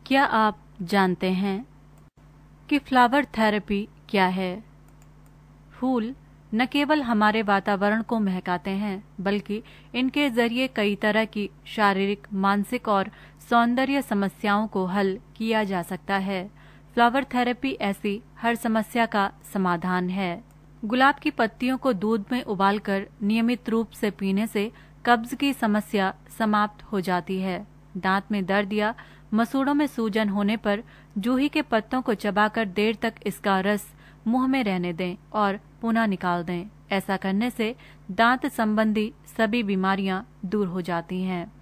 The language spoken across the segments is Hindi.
क्या आप जानते हैं कि फ्लावर थेरेपी क्या है? फूल न केवल हमारे वातावरण को महकाते हैं, बल्कि इनके जरिए कई तरह की शारीरिक, मानसिक और सौंदर्य समस्याओं को हल किया जा सकता है। फ्लावर थेरेपी ऐसी हर समस्या का समाधान है। गुलाब की पत्तियों को दूध में उबालकर नियमित रूप से पीने से कब्ज की समस्या समाप्त हो जाती है। दांत में दर्द या मसूड़ों में सूजन होने पर जूही के पत्तों को चबाकर देर तक इसका रस मुंह में रहने दें और पुनः निकाल दें। ऐसा करने से दांत संबंधी सभी बीमारियां दूर हो जाती हैं।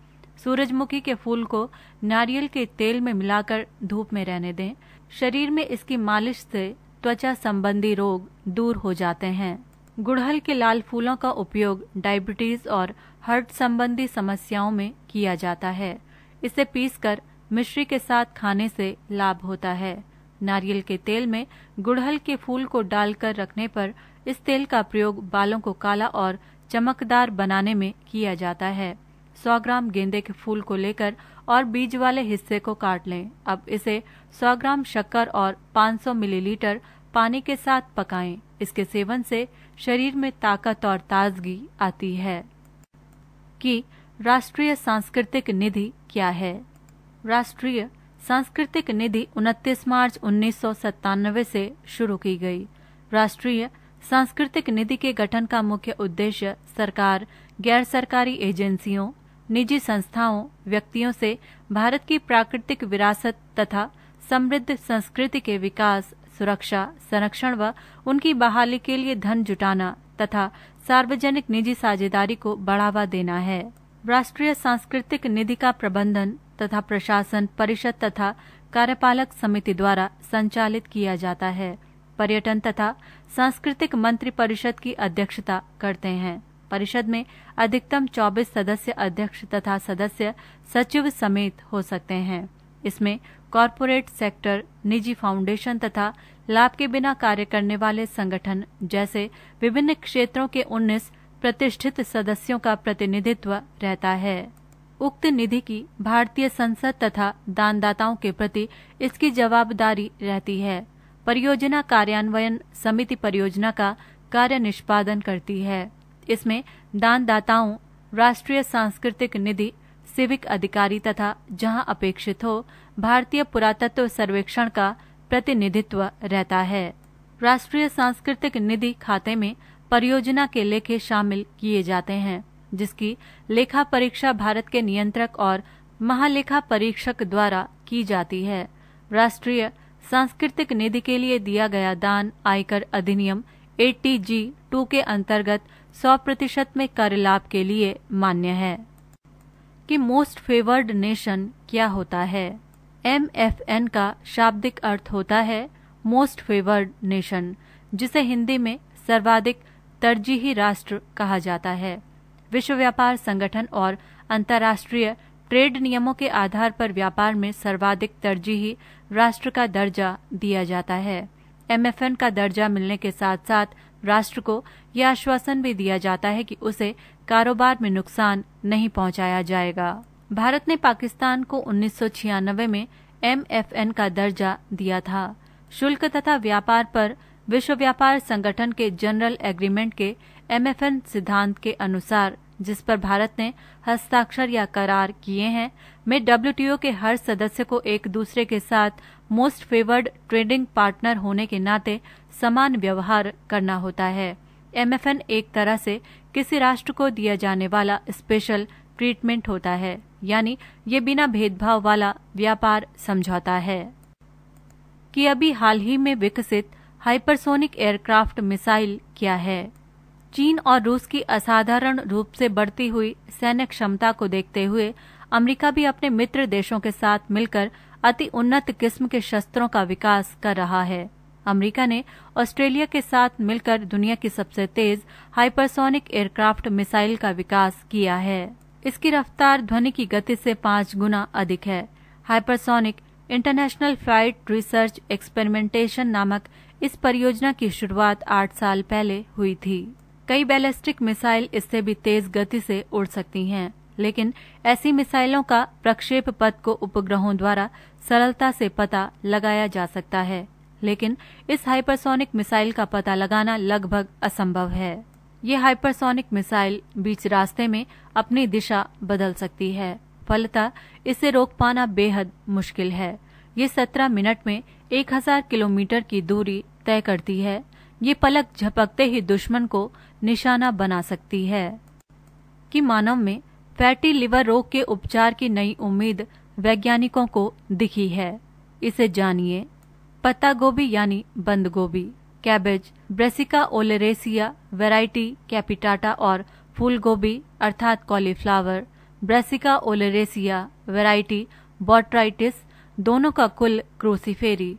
सूरजमुखी के फूल को नारियल के तेल में मिलाकर धूप में रहने दें। शरीर में इसकी मालिश से त्वचा संबंधी रोग दूर हो जाते हैं। गुड़हल के लाल फूलों का उपयोग डायबिटीज और हार्ट संबंधी समस्याओं में किया जाता है। इसे पीसकर मिश्री के साथ खाने से लाभ होता है। नारियल के तेल में गुड़हल के फूल को डालकर रखने पर इस तेल का प्रयोग बालों को काला और चमकदार बनाने में किया जाता है। 100 ग्राम गेंदे के फूल को लेकर और बीज वाले हिस्से को काट लें। अब इसे 100 ग्राम शक्कर और 500 मिलीलीटर पानी के साथ पकाएं। इसके सेवन से शरीर में ताकत और ताजगी आती है। कि राष्ट्रीय सांस्कृतिक निधि क्या है? राष्ट्रीय सांस्कृतिक निधि 29 मार्च 1997 से शुरू की गई। राष्ट्रीय सांस्कृतिक निधि के गठन का मुख्य उद्देश्य सरकार, गैर सरकारी एजेंसियों, निजी संस्थाओं, व्यक्तियों से भारत की प्राकृतिक विरासत तथा समृद्ध संस्कृति के विकास, सुरक्षा, संरक्षण व उनकी बहाली के लिए धन जुटाना तथा सार्वजनिक निजी साझेदारी को बढ़ावा देना है। राष्ट्रीय सांस्कृतिक निधि का प्रबंधन तथा प्रशासन परिषद तथा कार्यपालक समिति द्वारा संचालित किया जाता है। पर्यटन तथा सांस्कृतिक मंत्री परिषद की अध्यक्षता करते हैं। परिषद में अधिकतम 24 सदस्य अध्यक्ष तथा सदस्य सचिव समेत हो सकते हैं। इसमें कॉरपोरेट सेक्टर, निजी फाउंडेशन तथा लाभ के बिना कार्य करने वाले संगठन जैसे विभिन्न क्षेत्रों के 19 प्रतिष्ठित सदस्यों का प्रतिनिधित्व रहता है। उक्त निधि की भारतीय संसद तथा दानदाताओं के प्रति इसकी जवाबदारी रहती है। परियोजना कार्यान्वयन समिति परियोजना का कार्य निष्पादन करती है। इसमें दानदाताओं, राष्ट्रीय सांस्कृतिक निधि, सिविक अधिकारी तथा जहां अपेक्षित हो भारतीय पुरातत्व सर्वेक्षण का प्रतिनिधित्व रहता है। राष्ट्रीय सांस्कृतिक निधि खाते में परियोजना के लेखे शामिल किए जाते हैं, जिसकी लेखा परीक्षा भारत के नियंत्रक और महालेखा परीक्षक द्वारा की जाती है। राष्ट्रीय सांस्कृतिक निधि के लिए दिया गया दान आयकर अधिनियम ATG 2 के अंतर्गत 100% में कर लाभ के लिए मान्य है। कि मोस्ट फेवर्ड नेशन क्या होता है? MFN का शाब्दिक अर्थ होता है मोस्ट फेवर्ड नेशन, जिसे हिंदी में सर्वाधिक तरजीही राष्ट्र कहा जाता है। विश्व व्यापार संगठन और अंतर्राष्ट्रीय ट्रेड नियमों के आधार पर व्यापार में सर्वाधिक तरजीही राष्ट्र का दर्जा दिया जाता है। MFN का दर्जा मिलने के साथ साथ राष्ट्र को यह आश्वासन भी दिया जाता है कि उसे कारोबार में नुकसान नहीं पहुंचाया जाएगा। भारत ने पाकिस्तान को 1996 में MFN का दर्जा दिया था। शुल्क तथा व्यापार पर विश्व व्यापार संगठन के जनरल एग्रीमेंट के MFN सिद्धांत के अनुसार, जिस पर भारत ने हस्ताक्षर या करार किए हैं, में WTO के हर सदस्य को एक दूसरे के साथ मोस्ट फेवर्ड ट्रेडिंग पार्टनर होने के नाते समान व्यवहार करना होता है। MFN एक तरह से किसी राष्ट्र को दिया जाने वाला स्पेशल ट्रीटमेंट होता है, यानी ये बिना भेदभाव वाला व्यापार समझौता है। कि अभी हाल ही में विकसित हाइपरसोनिक एयरक्राफ्ट मिसाइल क्या है? चीन और रूस की असाधारण रूप से बढ़ती हुई सैन्य क्षमता को देखते हुए अमेरिका भी अपने मित्र देशों के साथ मिलकर अति उन्नत किस्म के शस्त्रों का विकास कर रहा है। अमेरिका ने ऑस्ट्रेलिया के साथ मिलकर दुनिया की सबसे तेज हाइपरसोनिक एयरक्राफ्ट मिसाइल का विकास किया है। इसकी रफ्तार ध्वनि की गति से 5 गुना अधिक है। Hypersonic international flight research experimentation नामक इस परियोजना की शुरुआत 8 साल पहले हुई थी। कई बैलिस्टिक मिसाइल इससे भी तेज गति से उड़ सकती हैं, लेकिन ऐसी मिसाइलों का प्रक्षेप पथ को उपग्रहों द्वारा सरलता से पता लगाया जा सकता है, लेकिन इस हाइपरसोनिक मिसाइल का पता लगाना लगभग असंभव है। ये हाइपरसोनिक मिसाइल बीच रास्ते में अपनी दिशा बदल सकती है, फलतः इसे रोक पाना बेहद मुश्किल है। ये 17 मिनट में 1000 किलोमीटर की दूरी तय करती है। ये पलक झपकते ही दुश्मन को निशाना बना सकती है। कि मानव में फैटी लिवर रोग के उपचार की नई उम्मीद वैज्ञानिकों को दिखी है। इसे जानिए। पत्ता गोभी यानी बंद गोभी, cabbage, Brassica oleracea variety capitata और फूल गोभी अर्थात cauliflower, Brassica oleracea variety botrytis, दोनों का कुल क्रूसीफेरी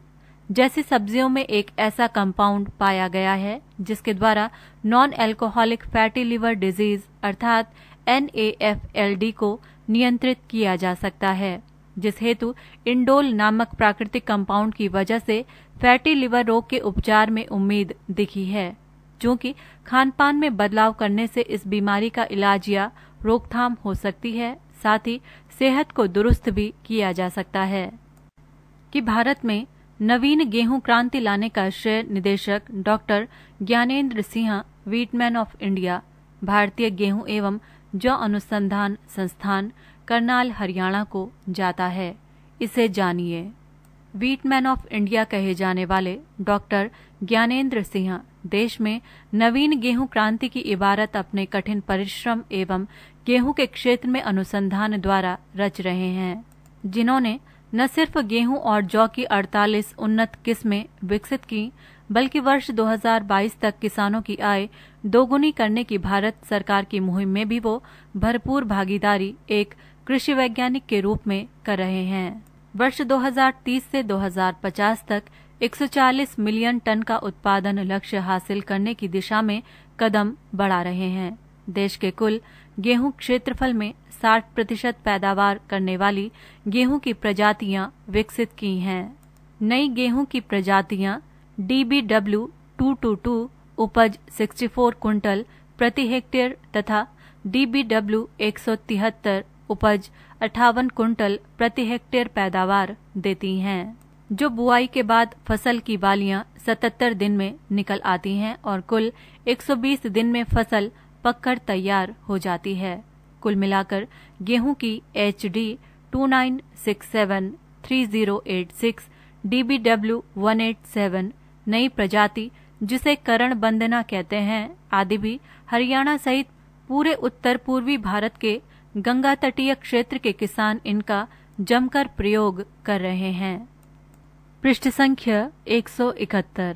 जैसी सब्जियों में एक ऐसा कंपाउंड पाया गया है जिसके द्वारा non alcoholic fatty liver disease अर्थात NAFLD को नियंत्रित किया जा सकता है, जिस हेतु इंडोल नामक प्राकृतिक कंपाउंड की वजह से फैटी लिवर रोग के उपचार में उम्मीद दिखी है। चूंकि खानपान में बदलाव करने से इस बीमारी का इलाज या रोकथाम हो सकती है, साथ ही सेहत को दुरुस्त भी किया जा सकता है। कि भारत में नवीन गेहूं क्रांति लाने का श्रेय निदेशक doctor Gyanendra Singh wheatman of India, भारतीय गेहूं एवं जौ अनुसंधान संस्थान, करनाल, हरियाणा को जाता है। इसे जानिए। वीटमैन ऑफ इंडिया कहे जाने वाले डॉक्टर ज्ञानेंद्र सिंह देश में नवीन गेहूं क्रांति की इबारत अपने कठिन परिश्रम एवं गेहूं के क्षेत्र में अनुसंधान द्वारा रच रहे हैं, जिन्होंने न सिर्फ गेहूं और जौ की 48 उन्नत किस्में विकसित की, बल्कि वर्ष 2022 तक किसानों की आय दोगुनी करने की भारत सरकार की मुहिम में भी वो भरपूर भागीदारी एक कृषि वैज्ञानिक के रूप में कर रहे हैं। वर्ष 2030 से 2050 तक 140 मिलियन टन का उत्पादन लक्ष्य हासिल करने की दिशा में कदम बढ़ा रहे हैं। देश के कुल गेहूं क्षेत्रफल में 60% पैदावार करने वाली गेहूं की प्रजातियां विकसित की हैं। नई गेहूं की प्रजातियां DBW 222 उपज 64 कुंटल प्रति हेक्टेयर तथा DBW 173 उपज 58 कुंटल प्रति हेक्टेयर पैदावार देती हैं, जो बुआई के बाद फसल की बालियां 77 दिन में निकल आती हैं और कुल 120 दिन में फसल पककर तैयार हो जाती है। कुल मिलाकर गेहूं की HD 2967, 3086, DBW 187 नई प्रजाति जिसे करण बंदना कहते हैं आदि भी हरियाणा सहित पूरे उत्तर पूर्वी भारत के गंगा तटीय क्षेत्र के किसान इनका जमकर प्रयोग कर रहे हैं। पृष्ठ संख्या 171।